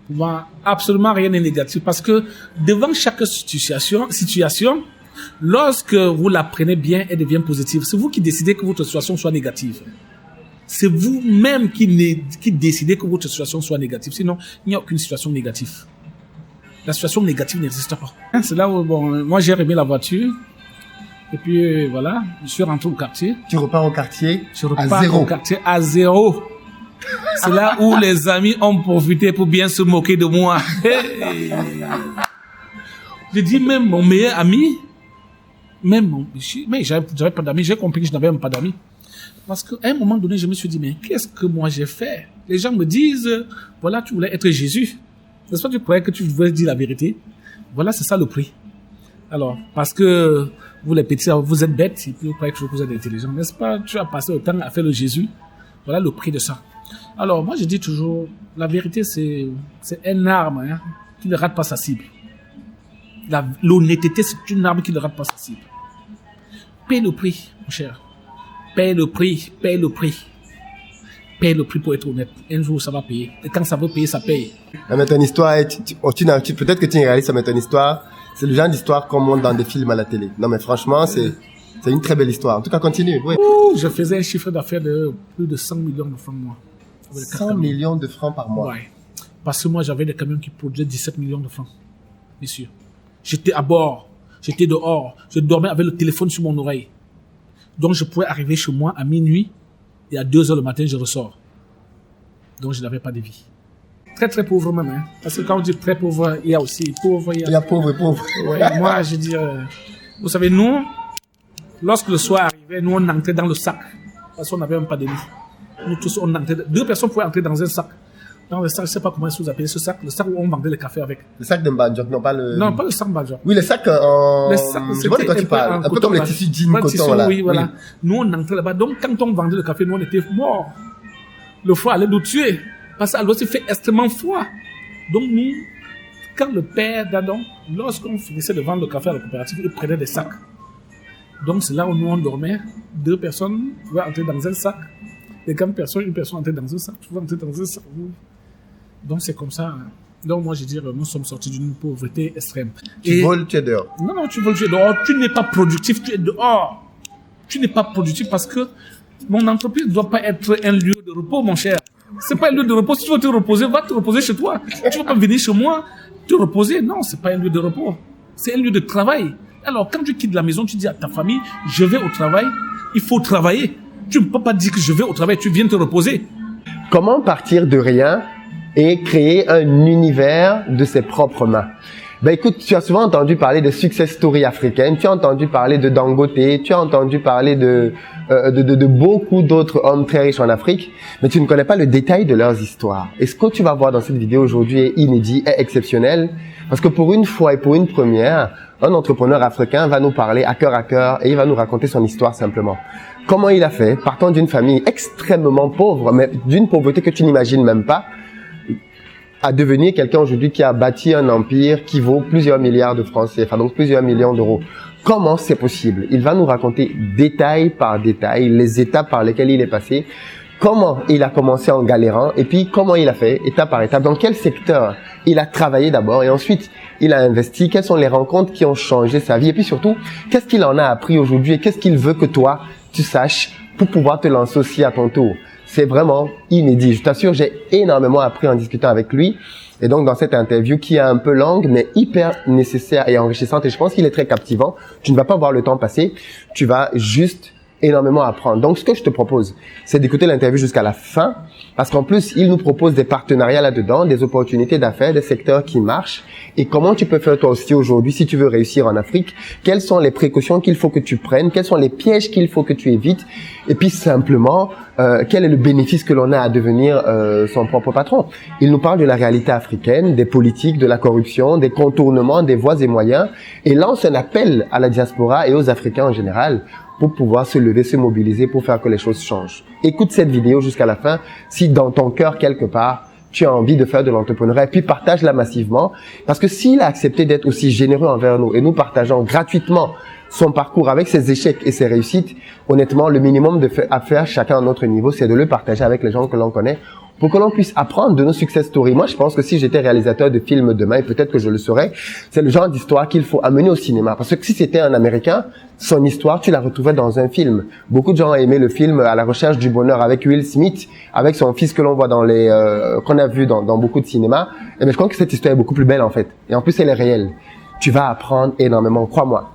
Pour moi, absolument rien n'est négatif parce que devant chaque situation, lorsque vous la prenez bien, elle devient positive. C'est vous qui décidez que votre situation soit négative. C'est vous-même qui décidez que votre situation soit négative. Sinon, il n'y a aucune situation négative. La situation négative n'existe pas. C'est là où, moi, j'ai remis la voiture. Et puis, voilà, je suis rentré au quartier. Tu repars au quartier Je repars au quartier à zéro. C'est là où les amis ont profité pour bien se moquer de moi. Je dis même mon meilleur ami, mais j'avais pas d'amis, j'ai compris que je n'avais même pas d'amis. Parce qu'à un moment donné, je me suis dit, mais qu'est-ce que moi j'ai fait? Les gens me disent, voilà, tu voulais être Jésus. N'est-ce pas, tu croyais que tu voulais dire la vérité? Voilà, c'est ça le prix. Alors, parce que vous les petits, vous êtes bêtes, et puis vous croyez que vous êtes intelligents. N'est-ce pas? Tu as passé autant à faire le Jésus. Voilà le prix de ça. Alors, moi, je dis toujours, la vérité, c'est une arme, hein, qui ne rate pas sa cible. L'honnêteté, c'est une arme qui ne rate pas sa cible. Paye le prix, mon cher. Paye le prix, paye le prix. Paye le prix pour être honnête. Un jour, ça va payer. Et quand ça veut payer, ça paye. Mais ton histoire, peut-être que tu es réaliste, mais ton histoire, c'est le genre d'histoire qu'on montre dans des films à la télé. Non, mais franchement, c'est une très belle histoire. En tout cas, continue. Oui. Je faisais un chiffre d'affaires de plus de 100 millions de francs par mois. 100 millions de francs par mois. Ouais. Parce que moi, j'avais des camions qui produisaient 17 millions de francs. Bien sûr. J'étais à bord. J'étais dehors. Je dormais avec le téléphone sur mon oreille. Donc, je pouvais arriver chez moi à minuit et à 2 heures le matin, je ressors. Donc, je n'avais pas de vie. Très, très pauvre même. Hein. Parce que quand on dit très pauvre, il y a aussi pauvre. Il y a pauvre et pauvre. Ouais, moi, je dis, vous savez, nous, lorsque le soir arrivait, nous, on entrait dans le sac. Parce qu'on n'avait même pas de lit. Nous tous, on entrait. 2 personnes pouvaient entrer dans un sac. Dans le sac, je ne sais pas comment vous appelez ce sac. Le sac où on vendait le café avec. Le sac de Mbadjok, non pas le... Non, pas le sac Mbadjok. Oui, le sac en... Le sac, je vois de quoi tu parles. Un peu comme les tissus jeans coton, là. Oui, voilà. Nous, on entrait là-bas. Donc, quand on vendait le café, nous, on était morts. Le froid allait nous tuer. Parce qu'à l'ouest, il fait extrêmement froid. Donc, nous, quand le père d'Adam, lorsqu'on finissait de vendre le café à la coopérative, il prenait des sacs. Donc, c'est là où nous, on dormait. 2 personnes pouvaient entrer dans un sac. Et quand une personne entrait dans un sac, tu pouvais entrer dans un sac. Donc, c'est comme ça. Donc, moi, je dis, nous sommes sortis d'une pauvreté extrême. Tu voles, tu es dehors. Non, tu voles, tu es dehors. Tu n'es pas productif, tu es dehors. Tu n'es pas productif parce que mon entreprise ne doit pas être un lieu de repos, mon cher. C'est pas un lieu de repos. Si tu veux te reposer, va te reposer chez toi. Tu vas pas venir chez moi te reposer. Non, c'est pas un lieu de repos. C'est un lieu de travail. Alors, quand tu quittes la maison, tu dis à ta famille, je vais au travail. Il faut travailler. Tu ne peux pas dire que je vais au travail, tu viens te reposer. Comment partir de rien et créer un univers de ses propres mains? Ben écoute, tu as souvent entendu parler de success story africaines, tu as entendu parler de Dangote, tu as entendu parler de beaucoup d'autres hommes très riches en Afrique, mais tu ne connais pas le détail de leurs histoires. Et ce que tu vas voir dans cette vidéo aujourd'hui est inédit, est exceptionnel, parce que pour une fois et pour une première, un entrepreneur africain va nous parler à cœur et il va nous raconter son histoire simplement. Comment il a fait, partant d'une famille extrêmement pauvre, mais d'une pauvreté que tu n'imagines même pas, à devenir quelqu'un aujourd'hui qui a bâti un empire qui vaut plusieurs milliards de francs CFA, donc plusieurs millions d'euros. Comment c'est possible? Il va nous raconter détail par détail les étapes par lesquelles il est passé, comment il a commencé en galérant et puis comment il a fait étape par étape, dans quel secteur il a travaillé d'abord et ensuite il a investi, quelles sont les rencontres qui ont changé sa vie et puis surtout, qu'est-ce qu'il en a appris aujourd'hui et qu'est-ce qu'il veut que toi, tu saches pour pouvoir te lancer aussi à ton tour. C'est vraiment inédit. Je t'assure, j'ai énormément appris en discutant avec lui. Et donc, dans cette interview qui est un peu longue, mais hyper nécessaire et enrichissante, et je pense qu'il est très captivant, tu ne vas pas voir le temps passer, tu vas juste énormément apprendre. Donc, ce que je te propose, c'est d'écouter l'interview jusqu'à la fin, parce qu'en plus, il nous propose des partenariats là-dedans, des opportunités d'affaires, des secteurs qui marchent, et comment tu peux faire toi aussi aujourd'hui si tu veux réussir en Afrique, quelles sont les précautions qu'il faut que tu prennes, quels sont les pièges qu'il faut que tu évites, et puis simplement, quel est le bénéfice que l'on a à devenir son propre patron. Il nous parle de la réalité africaine, des politiques, de la corruption, des contournements, des voies et moyens, et lance un appel à la diaspora et aux Africains en général pour pouvoir se lever, se mobiliser pour faire que les choses changent. Écoute cette vidéo jusqu'à la fin si dans ton cœur quelque part, tu as envie de faire de l'entrepreneuriat et puis partage-la massivement parce que s'il a accepté d'être aussi généreux envers nous et nous partageons gratuitement son parcours avec ses échecs et ses réussites, honnêtement, le minimum à faire chacun à notre niveau, c'est de le partager avec les gens que l'on connaît pour que l'on puisse apprendre de nos success stories. Moi, je pense que si j'étais réalisateur de films demain, et peut-être que je le serais, c'est le genre d'histoire qu'il faut amener au cinéma. Parce que si c'était un Américain, son histoire, tu la retrouvais dans un film. Beaucoup de gens ont aimé le film À la recherche du bonheur avec Will Smith, avec son fils que l'on voit dans qu'on a vu dans beaucoup de cinéma. Et bien, je crois que cette histoire est beaucoup plus belle, en fait. Et en plus, elle est réelle. Tu vas apprendre énormément, crois-moi.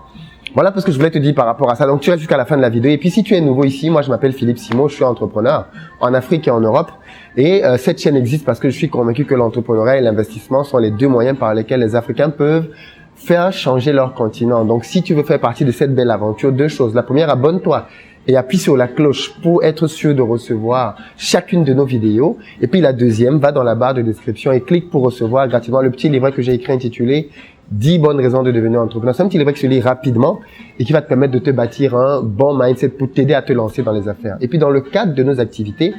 Voilà tout ce que je voulais te dire par rapport à ça. Donc, tu restes jusqu'à la fin de la vidéo. Et puis, si tu es nouveau ici, moi, je m'appelle Philippe Simon, je suis entrepreneur en Afrique et en Europe. Et cette chaîne existe parce que je suis convaincu que l'entrepreneuriat et l'investissement sont les deux moyens par lesquels les Africains peuvent faire changer leur continent. Donc, si tu veux faire partie de cette belle aventure, deux choses. La première, abonne-toi et appuie sur la cloche pour être sûr de recevoir chacune de nos vidéos. Et puis, la deuxième, va dans la barre de description et clique pour recevoir gratuitement le petit livret que j'ai écrit intitulé 10 bonnes raisons de devenir entrepreneur. C'est un petit livret qui se lit rapidement et qui va te permettre de te bâtir un bon mindset pour t'aider à te lancer dans les affaires. Et puis, dans le cadre de nos activités,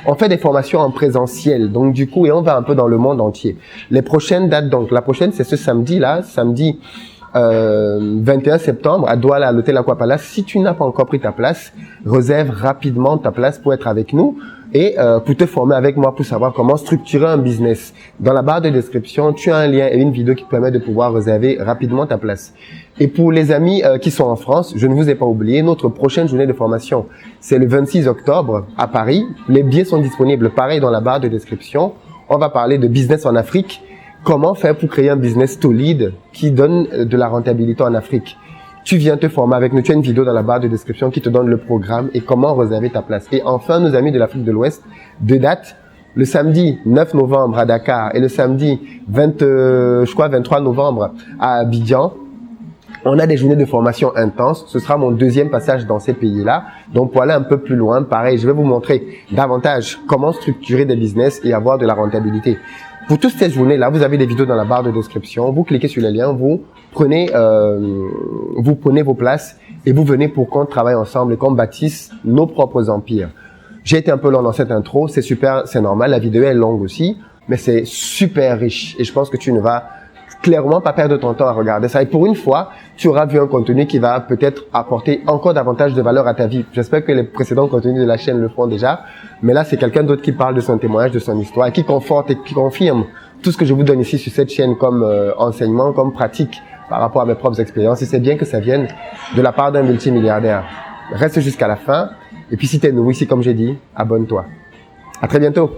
on fait des formations en présentiel. Donc, du coup, et on va un peu dans le monde entier. Les prochaines dates, donc, la prochaine, c'est ce samedi-là, samedi 21 septembre à Douala, à l'hôtel Aqua Palace. Si tu n'as pas encore pris ta place, réserve rapidement ta place pour être avec nous et pour te former avec moi pour savoir comment structurer un business. Dans la barre de description, tu as un lien et une vidéo qui te permet de pouvoir réserver rapidement ta place. Et pour les amis qui sont en France, je ne vous ai pas oublié, notre prochaine journée de formation, c'est le 26 octobre à Paris. Les billets sont disponibles, pareil, dans la barre de description. On va parler de business en Afrique. Comment faire pour créer un business solide qui donne de la rentabilité en Afrique? Tu viens te former avec nous. Tu as une vidéo dans la barre de description qui te donne le programme et comment réserver ta place. Et enfin, nos amis de l'Afrique de l'Ouest, deux dates. Le samedi 9 novembre à Dakar et le samedi 23 novembre à Abidjan. On a des journées de formation intenses. Ce sera mon deuxième passage dans ces pays-là. Donc, pour aller un peu plus loin, pareil, je vais vous montrer davantage comment structurer des business et avoir de la rentabilité. Pour toutes ces journées-là, vous avez des vidéos dans la barre de description. Vous cliquez sur les liens, vous prenez vos places et vous venez pour qu'on travaille ensemble et qu'on bâtisse nos propres empires. J'ai été un peu long dans cette intro. C'est super, c'est normal. La vidéo est longue aussi, mais c'est super riche et je pense que tu ne vas clairement pas perdre ton temps à regarder ça. Et pour une fois, tu auras vu un contenu qui va peut-être apporter encore davantage de valeur à ta vie. J'espère que les précédents contenus de la chaîne le font déjà. Mais là, c'est quelqu'un d'autre qui parle de son témoignage, de son histoire, et qui conforte et qui confirme tout ce que je vous donne ici sur cette chaîne comme enseignement, comme pratique par rapport à mes propres expériences. Et c'est bien que ça vienne de la part d'un multimilliardaire. Reste jusqu'à la fin. Et puis si tu es nouveau ici, comme j'ai dit, abonne-toi. À très bientôt.